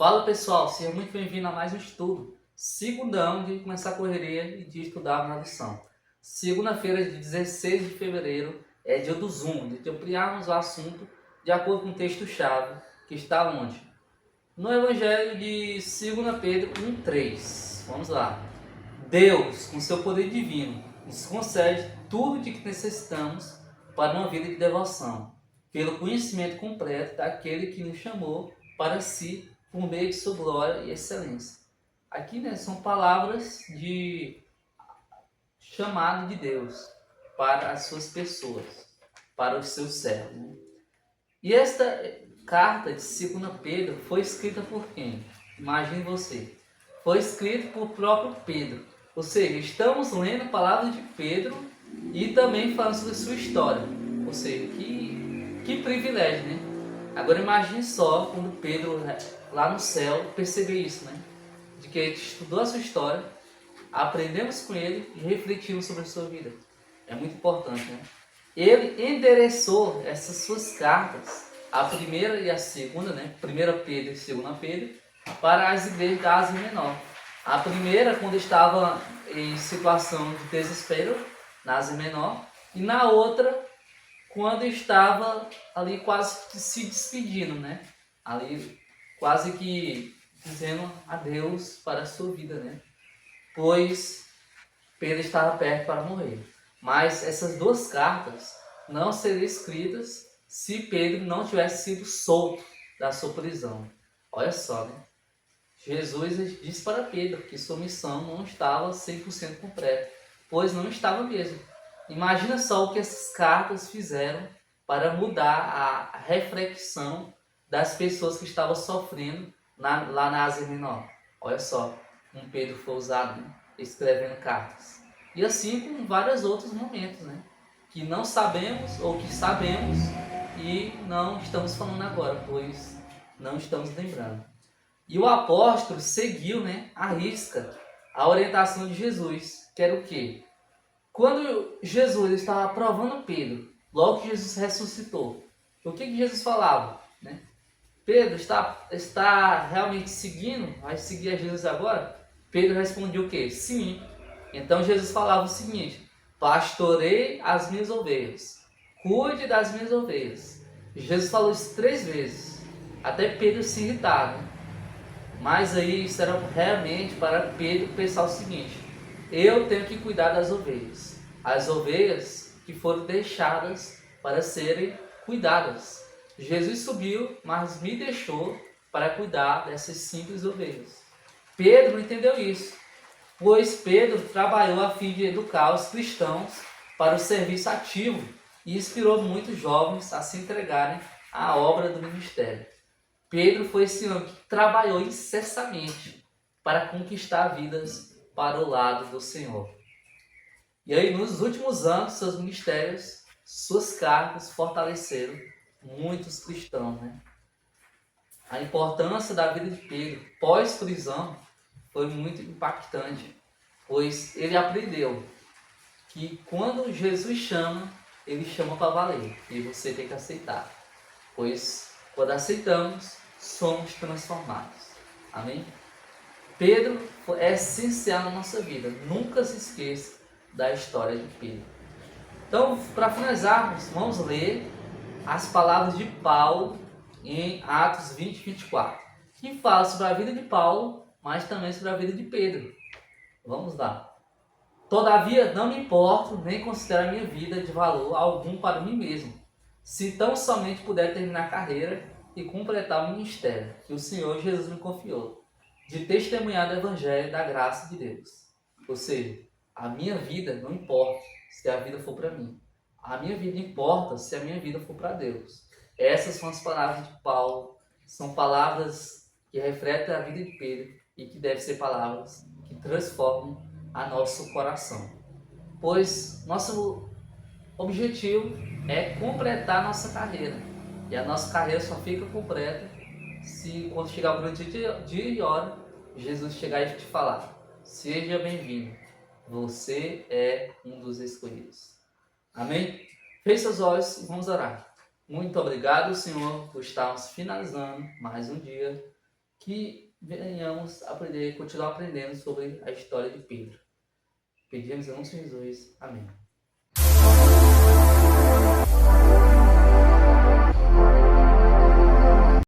Fala pessoal, seja muito bem-vindo a mais um estudo. Segundão de começar a correria e de estudar na lição. Segunda-feira, de 16 de fevereiro, é dia do Zoom, de ampliarmos o assunto de acordo com o texto-chave que está onde? No Evangelho de 2 Pedro 1,3. Vamos lá. Deus, com seu poder divino, nos concede tudo de que necessitamos para uma vida de devoção, pelo conhecimento completo daquele que nos chamou para si por meio de sua glória e excelência. Aqui, são palavras de chamado de Deus para as suas pessoas, para os seus servos. E esta carta de 2 Pedro foi escrita por quem? Imagine você. Foi escrita por próprio Pedro. Ou seja, estamos lendo palavras de Pedro e também falando sobre sua história. Ou seja, que privilégio, né? Agora imagine só quando Pedro, lá no céu, percebeu isso, né? De que ele estudou a sua história, aprendemos com ele e refletimos sobre a sua vida. É muito importante, né? Ele endereçou essas suas cartas, a primeira e a segunda, né? 1 Pedro e 2 Pedro, para as igrejas da Ásia Menor. A primeira, quando estava em situação de desespero, na Ásia Menor, e na outra, quando estava ali quase que se despedindo, né? Ali quase que dizendo adeus para a sua vida, né? Pois Pedro estava perto para morrer. Mas essas duas cartas não seriam escritas se Pedro não tivesse sido solto da sua prisão. Olha só, né? Jesus disse para Pedro que sua missão não estava 100% completa, pois não estava mesmo. Imagina só o que essas cartas fizeram para mudar a reflexão das pessoas que estavam sofrendo lá na Ásia Menor. Olha só, como Pedro foi usado, né? Escrevendo cartas. E assim com vários outros momentos, né? Que não sabemos ou que sabemos e não estamos falando agora, pois não estamos lembrando. E o apóstolo seguiu, né, à risca a orientação de Jesus, que era o quê? Quando Jesus estava provando Pedro, logo que Jesus ressuscitou, o que Jesus falava? Né? Pedro, está realmente seguindo? Vai seguir a Jesus agora? Pedro respondia o quê? Sim. Então Jesus falava o seguinte: pastorei as minhas ovelhas, cuide das minhas ovelhas. Jesus falou isso 3 vezes, até Pedro se irritar, né? Mas aí isso era realmente para Pedro pensar o seguinte: eu tenho que cuidar das ovelhas. As ovelhas que foram deixadas para serem cuidadas. Jesus subiu, mas me deixou para cuidar dessas simples ovelhas. Pedro não entendeu isso, pois Pedro trabalhou a fim de educar os cristãos para o serviço ativo e inspirou muitos jovens a se entregarem à obra do ministério. Pedro foi esse homem que trabalhou incessantemente para conquistar vidas para o lado do Senhor. E aí, nos últimos anos, seus ministérios, suas cartas fortaleceram muitos cristãos, né? A importância da vida de Pedro pós-prisão foi muito impactante, pois ele aprendeu que quando Jesus chama, ele chama para valer e você tem que aceitar, pois quando aceitamos, somos transformados. Amém? Pedro é essencial na nossa vida. Nunca se esqueça da história de Pedro. Então, para finalizarmos, vamos ler as palavras de Paulo em Atos 20 e 24, que fala sobre a vida de Paulo, mas também sobre a vida de Pedro. Vamos lá. Todavia, não me importo, nem considero a minha vida de valor algum para mim mesmo, se tão somente puder terminar a carreira e completar o ministério que o Senhor Jesus me confiou, de testemunhar do Evangelho da graça de Deus. Ou seja, a minha vida não importa se a vida for para mim. A minha vida importa se a minha vida for para Deus. Essas são as palavras de Paulo. São palavras que refletem a vida de Pedro e que devem ser palavras que transformam a nosso coração. Pois nosso objetivo é completar a nossa carreira. E a nossa carreira só fica completa se quando chegar o grande dia e hora, Jesus chegar e te falar: seja bem-vindo, você é um dos escolhidos. Amém? Feche seus olhos e vamos orar. Muito obrigado, Senhor, por estarmos finalizando mais um dia. que venhamos aprender, continuar aprendendo sobre a história de Pedro. Pedimos em nome de Jesus. Amém.